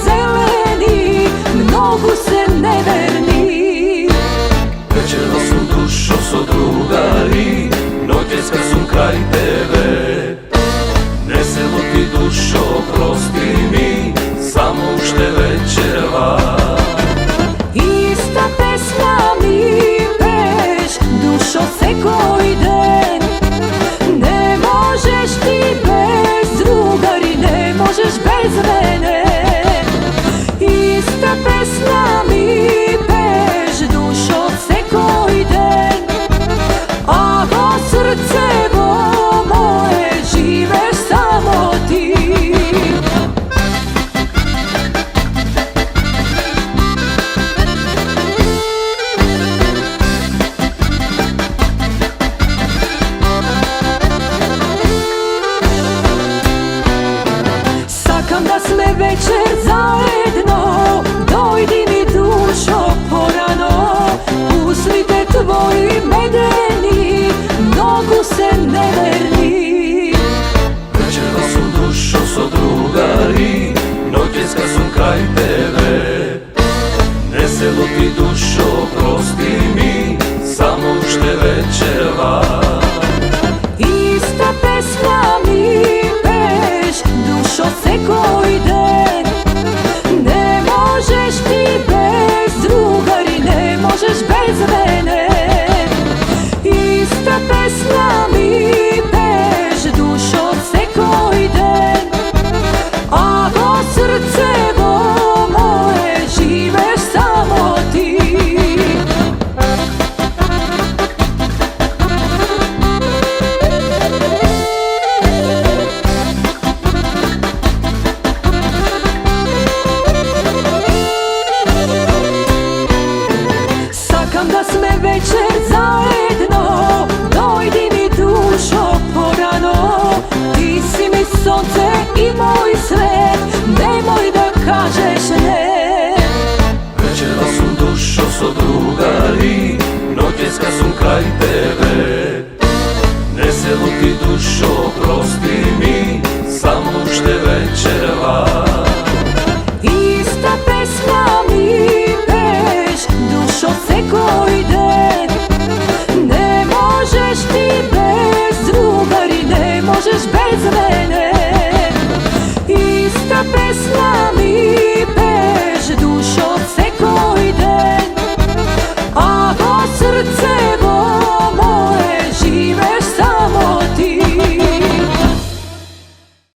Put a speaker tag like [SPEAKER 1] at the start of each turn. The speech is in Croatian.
[SPEAKER 1] zeleni, mnogu se neverni.
[SPEAKER 2] Večera su dušo so drugari, noćeska su kraj tebe. Ne se luti dušo, prosti mi, samo ušte večerva.
[SPEAKER 1] Ista pesma mi peš, dušo se koji den. Ne možeš ti bez drugari, ne možeš bez mene. Ista pesma mi peš, dušo se koji den. Ako srce moje živeš samo ti. Sakam da sme večer zajedno, dojdi mi dušo porano. Usnite tvoji medeni, mnogu se neverni.
[SPEAKER 2] Večera su dušo so drugari, noćeska su kraj tebe. Ne se luti dušo, prosti mi, samo ušte večerva.
[SPEAKER 1] Ista pesma mi peš, dušo se koji den. Ne možeš ti bez drugari, ne možeš bez mene. Ista pesma mi peš, dušo se koji den. Ako srce moje živeš samo ti. Sakam da sme večer zajedno, dojdi mi dušo porano. Ti si mi sonce i moj svet, nemoj da kažeš ne.
[SPEAKER 2] Večera su dušo so drugari, noćeska su kraj tebe. Ne se luti dušo, prosti mi, samo ušte večerva.
[SPEAKER 1] Ista pesma mi peš, dušo se koji den. Ne možeš ti bez drugari, ne možeš bez mene.